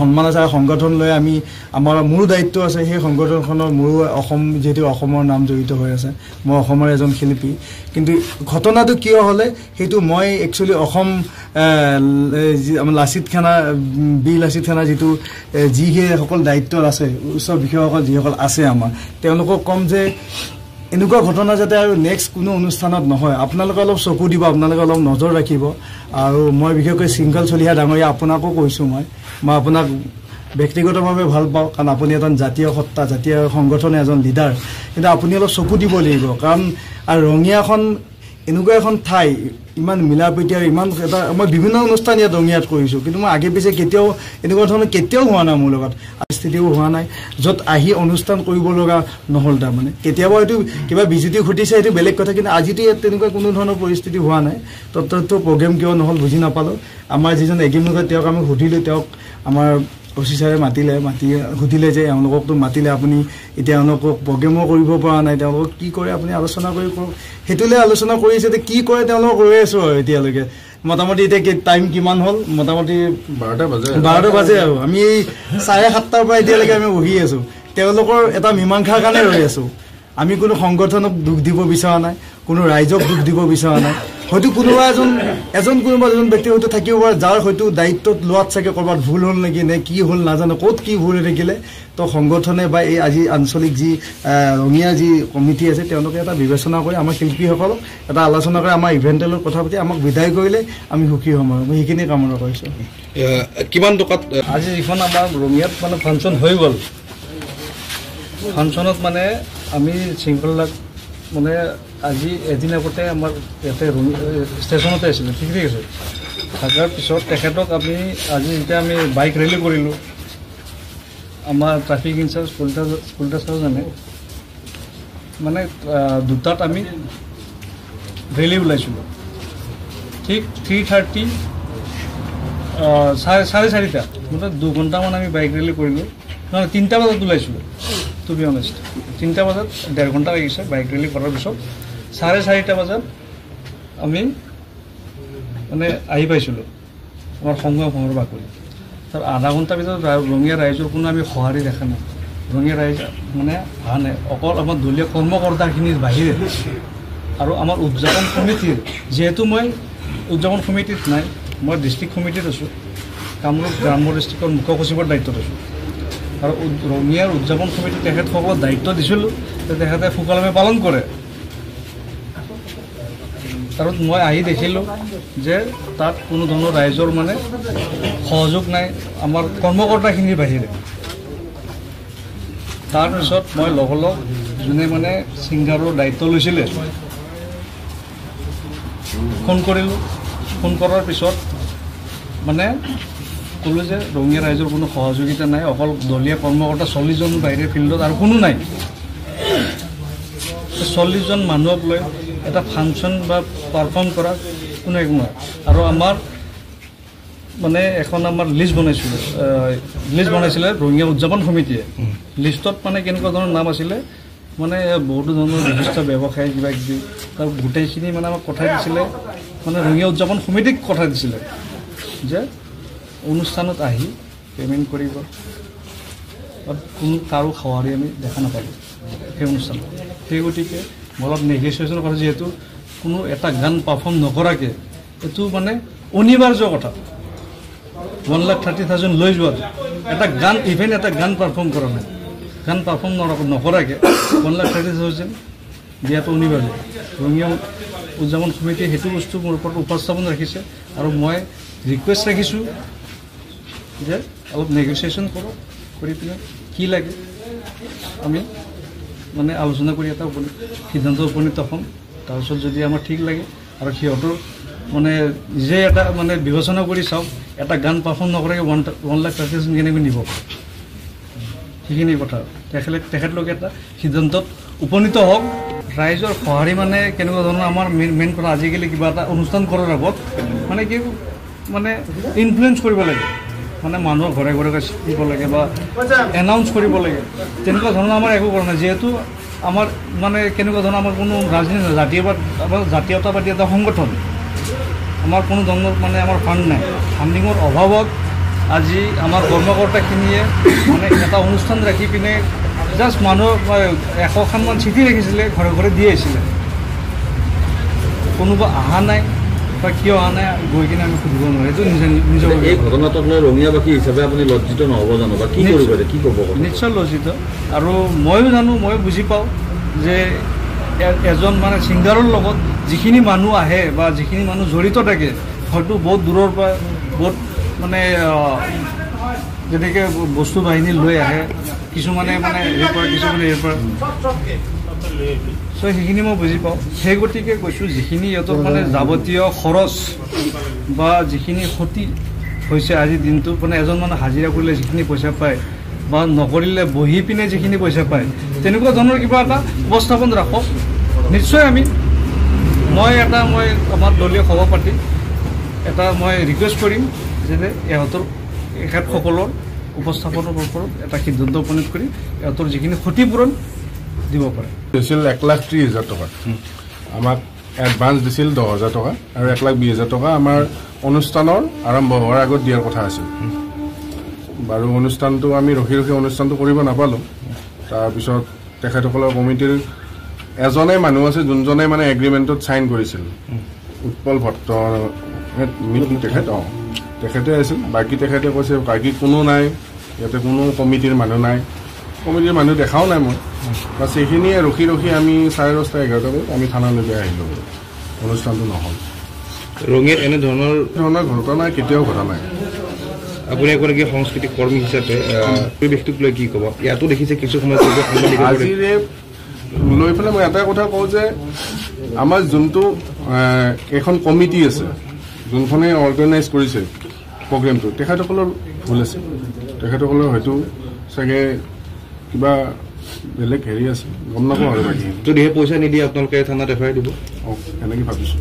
সন্মান আছে সংগঠন লৈ আমি মোৰো দায়িত্ব আছে সেই সংগঠনখনৰ মোৰো অসম যেহেতু অসমৰ নাম জড়িত হৈ আছে মই অসমৰ এজন শিল্পী কিন্তু ঘটনাটো কিয় হ'লে সেইটো মই একচুৱেলি অসম আমাৰ লাচিত খানা বি লাচিত খানা যিটো যিসকল দায়িত্বত আছে উচ্চ বিষয়াসকল যিসকল আছে আমাৰ তেওঁলোকক কম যে এনেকুৱা ঘটনা যাতে আৰু নেক্সট কোনো অনুষ্ঠানত নহয় আপোনালোকে অলপ চকু দিব আপোনালোকে অলপ নজৰ ৰাখিব আৰু মই বিশেষকৈ শৃংখল চলিহা ডাঙৰীয়া আপোনাকো কৈছোঁ মই আপোনাক ব্যক্তিগতভাৱে ভাল পাওঁ কাৰণ আপুনি এজন জাতীয় সত্তা জাতীয় সংগঠনৰ এজন লিডাৰ কিন্তু আপুনি অলপ চকু দিব লাগিব কাৰণ আৰু ৰঙিয়াখন এনেকুৱা এখন ঠাই ইমান মিলাপ্ৰীতি আৰু ইমান এটা মই বিভিন্ন অনুষ্ঠান ইয়াত ৰঙিয়াত কৰিছোঁ কিন্তু মই আগে পিছে কেতিয়াও এনেকুৱা ধৰণৰ কেতিয়াও হোৱা নাই মোৰ লগত স্থিতিও হোৱা নাই য'ত আহি অনুষ্ঠান কৰিব লগা নহ'ল তাৰমানে কেতিয়াবা হয়তো কিবা বিজুতি ঘটিছে সেইটো বেলেগ কথা কিন্তু আজিতো ইয়াত তেনেকুৱা কোনো ধৰণৰ পৰিস্থিতি হোৱা নাই তত্ত্বটো প্ৰগ্ৰেম কিয় নহ'ল বুজি নাপালোঁ আমাৰ যিজন এগ্ৰিমেণ্ট তেওঁক আমি সুধিলোঁ তেওঁক আমাৰ অচি ছাৰে মাতি সুধিলে যে এওঁলোককতো মাতিলে আপুনি এতিয়া এওঁলোকক প্ৰগ্ৰেমো কৰিব পৰা নাই তেওঁলোকক কি কৰে আপুনি আলোচনা কৰি কৰক সেইটোলৈ আলোচনা কৰিছে যে কি কৰে তেওঁলোকক ৰৈ আছোঁ আৰু এতিয়ালৈকে মোটামুটি এতিয়া টাইম কিমান হ'ল মোটামুটি 12টা বাজে আৰু আমি 7:30 পৰা এতিয়ালৈকে আমি বহি আছোঁ তেওঁলোকৰ এটা মীমাংসাৰ কাৰণে ৰৈ আছোঁ আমি কোনো সংগঠনক দুখ দিব বিচৰা নাই কোনো ৰাইজক দুখ দিব বিচৰা নাই হয়তো কোনোবা এজন ব্যক্তি হয়তো থাকিব পাৰে যাৰ হয়তো দায়িত্বত লোৱাত চাগে ক'ৰবাত ভুল হ'ল নেকি নে কি হ'ল নাজানো ক'ত কি ভুল হৈ থাকিলে তো সংগঠনে বা এই আজি আঞ্চলিক যি ৰঙিয়া যি কমিটি আছে তেওঁলোকে এটা বিবেচনা কৰি আমাৰ শিল্পীসকলক এটা আলোচনা কৰি আমাৰ ইভেণ্টৰ কথা পাতি আমাক বিদায় কৰিলে আমি সুখী হ'ম আৰু মই সেইখিনি কামনা কৰিছোঁ কিমান টকাত আজি যিখন আমাৰ ৰঙিয়াত মানে ফাংচন হৈ গ'ল ফাংচনত মানে আমি শৃংখলাক মানে আজি এদিন আগতে আমাৰ ইয়াতে ষ্টেচনতে আছিলোঁ ঠিক আছে থকাৰ পিছত তেখেতক আমি আজি যেতিয়া আমি বাইক ৰেলী কৰিলোঁ আমাৰ ট্ৰাফিক ইনচাৰ্জ কলিতা ছাৰজনে মানে 2টাত আমি ৰেলী ওলাইছিলোঁ ঠিক 3:30 4:30 মানে 2 ঘণ্টামান আমি বাইক ৰেলী কৰিলোঁ নহয় 3টা বজাত ওলাইছিলোঁ টু বি অনেষ্ট 3টা বজাত 1.5 ঘণ্টা লাগিছে বাইক ৰেলী কৰাৰ পিছত 4:30 বজাত আমি মানে আহি পাইছিলোঁ আমাৰ সংগমৰ বাকৰি তাৰ আধা ঘণ্টাৰ ভিতৰত ৰঙিয়া ৰাইজৰ কোনো আমি সঁহাৰি দেখা নাই ৰঙিয়া ৰাইজ মানে অহা নাই অকল আমাৰ দলীয় কৰ্মকৰ্তাখিনিৰ বাহিৰে আৰু আমাৰ উদযাপন সমিতিৰ যিহেতু মই উদযাপন সমিতিত নাই মই ডিষ্ট্ৰিক্ট সমিতিত আছোঁ কামৰূপ গ্ৰাম্য ডিষ্ট্ৰিক্টৰ মুখ্য সচিবৰ দায়িত্বত আছোঁ আৰু ৰঙিয়াৰ উদযাপন সমিতি তেখেতসকলক দায়িত্ব দিছিলোঁ যে তেখেতে সুকলমে পালন কৰে আৰু মই আহি দেখিলোঁ যে তাত কোনো ধৰণৰ ৰাইজৰ মানে সহযোগ নাই আমাৰ কৰ্মকৰ্তাখিনিৰ বাহিৰে তাৰপিছত মই লগৰ যোনে মানে ছিংগাৰৰ দায়িত্ব লৈছিলে ফোন কৰিলোঁ ফোন কৰাৰ পিছত মানে ক'লোঁ যে ৰঙিয়া ৰাইজৰ কোনো সহযোগিতা নাই অকল দলীয় কৰ্মকৰ্তা 40 জন বাহিৰে ফিল্ডত আৰু কোনো নাই 40 জন মানুহক লৈ এটা ফাংচন বা পাৰফৰ্ম কৰা কোনো একো নহয় আৰু আমাৰ মানে এখন আমাৰ লিষ্ট বনাইছিলে ৰঙিয়া উদযাপন সমিতিয়ে লিষ্টত মানে কেনেকুৱা ধৰণৰ নাম আছিলে মানে বহুতো ধৰণৰ বিশিষ্ট ব্যৱসায়ী কিবা কিবি তাৰ গোটেইখিনি মানে আমাক পঠাই দিছিলে মানে ৰঙিয়া উদযাপন সমিতিক পঠাই দিছিলে যে অনুষ্ঠানত আহি পে'মেণ্ট কৰিব কোনো কাৰো সঁহাৰি আমি দেখা নাপালোঁ সেই অনুষ্ঠানত সেই গতিকে মই অলপ নেগলিজেশ্যন কৰা যিহেতু কোনো এটা গান পাৰফৰ্ম নকৰাকৈ এইটো মানে অনিবাৰ্য কথা 1,30,000 লৈ যোৱাটো এটা গান ইভেন এটা গান পাৰফৰ্ম কৰা নাই গান পাৰফৰ্ম নকৰাকৈ 1,30,000 দিয়াটো অনিবাৰ্য ৰঙিয়া উদযাপন সমিতিয়ে সেইটো বস্তু মোৰ ওপৰত উপস্থাপন ৰাখিছে আৰু মই ৰিকুৱেষ্ট ৰাখিছোঁ যে অলপ নেগচিয়েশ্যন কৰক কৰি পিনে কি লাগে আমি মানে আলোচনা কৰি এটা সিদ্ধান্ত উপনীত হ'ম তাৰপিছত যদি আমাৰ ঠিক লাগে আৰু সিহঁতৰ মানে নিজে এটা মানে বিবেচনা কৰি চাওক এটা গান পাৰফৰ্ম নকৰাকৈ 1,30,000 কেনেকৈ নিব সেইখিনি কথা তেখেতলোকে এটা সিদ্ধান্তত উপনীত হওক ৰাইজৰ সঁহাৰি মানে কেনেকুৱা ধৰণৰ আমাৰ মেইন কথা আজিকালি কিবা এটা অনুষ্ঠান কৰাৰ আগত মানে কি মানে ইনফ্লুৱেঞ্চ কৰিব লাগে মানে মানুহৰ ঘৰে ঘৰে দিব লাগে বা এনাউন্স কৰিব লাগে তেনেকুৱা ধৰণৰ আমাৰ একো কৰা নাই যিহেতু আমাৰ মানে কেনেকুৱা ধৰণৰ আমাৰ কোনো ৰাজনীতি জাতীয়তাবাদী এটা সংগঠন আমাৰ কোনো ধৰণৰ মানে আমাৰ ফাণ্ড নাই ফাণ্ডিঙৰ অভাৱত আজি আমাৰ কৰ্মকৰ্তাখিনিয়ে মানে এটা অনুষ্ঠান ৰাখি পিনে জাষ্ট মানুহক 100খানমান চিঠি ৰাখিছিলে, ঘৰে ঘৰে দি আহিছিলে। কোনোবা অহা নাই বা কিয় অহা নাই গৈ কিনে আমি সুধিব নোৱাৰোঁ। এইটো নিজৰ এই ঘটনাটোক লৈ ৰঙিয়াবাসী হিচাপে আপুনি লজ্জিত নহ'ব জানো বা কি কৰিব কি ক'ব? নিশ্চয় লজ্জিত। আৰু ময়ো জানো, ময়ো বুজি পাওঁ যে এজন মানে ছিংগাৰৰ লগত যিখিনি মানুহ আহে বা যিখিনি মানুহ জড়িত থাকে, হয়তো বহুত দূৰৰ পৰা বহুত মানে যেনেকৈ বস্তু বাহিনী লৈ আহে, কিছুমানে মানে হেৰিৰ পৰা কিছুমানে হেৰিৰ পৰা, চ' সেইখিনি মই বুজি পাওঁ। সেই গতিকে কৈছোঁ, যিখিনি সিহঁতৰ মানে যাৱতীয় খৰচ বা যিখিনি ক্ষতি হৈছে আজিৰ দিনটোত, মানে এজন মানুহ হাজিৰা কৰিলে যিখিনি পইচা পায় বা নকৰিলে বহি পিনে যিখিনি পইচা পায়, তেনেকুৱা ধৰণৰ কিবা এটা উপস্থাপন ৰাখক। নিশ্চয় মই আমাৰ দলীয় সভাপতি মই ৰিকুৱেষ্ট কৰিম যে ইহঁতৰ এখেতসকলৰ উপস্থাপনৰ ওপৰত এটা সিদ্ধান্ত উপনীত কৰি ইহঁতৰ যিখিনি ক্ষতিপূৰণ দিব পাৰে। দিছিল 1,30,000 টকা, আমাক এডভান্স দিছিল 10,000 টকা আৰু 1,20,000 টকা আমাৰ অনুষ্ঠানৰ আৰম্ভ হোৱাৰ আগত দিয়াৰ কথা আছিল। বাৰু অনুষ্ঠানটো আমি ৰখি অনুষ্ঠানটো কৰিব নাপালোঁ। তাৰপিছত তেখেতসকলৰ কমিটিৰ এজনে মানুহ আছে যোনজনে মানে এগ্ৰিমেণ্টত চাইন কৰিছিল, উৎপল ভট্ট তেখেতে আছিল। বাকী তেখেতে কৈছে বাকী কোনো নাই, ইয়াতে কোনো কমিটিৰ মানুহ নাই, কমিটিৰ মানুহ দেখাও নাই মই। বাছ সেইখিনিয়ে ৰখি আমি 10:30, 11 বজাত আমি থানালৈকে আহিলোঁ। অনুষ্ঠানটো নহ'ল। ৰঙিয়াত এনেধৰণৰ ঘটনা কেতিয়াও ঘটা নাই। আপুনি এগৰাকী সাংস্কৃতিক কৰ্মী হিচাপে পৰিৱেশটোক লৈ কি ক'ব? ইয়াতো দেখিছে কিছু সময় আজিৰে লৈ পেলাই মই এটাই কথা কওঁ যে আমাৰ যোনটো এখন কমিটি আছে, যোনখনে অৰ্গেনাইজ কৰিছে প্ৰগ্ৰেমটো, তেখেতসকলৰ ভুল আছে। তেখেতসকলৰ হয়তো চাগে কিবা বেলেগ হেৰি আছে, গম নাপাওঁ আৰু বাকী। যদিহে পইচা নিদিয়ে আপোনালোকে থানাত এফআইআৰ দিব? এনেকৈ ভাবিছোঁ।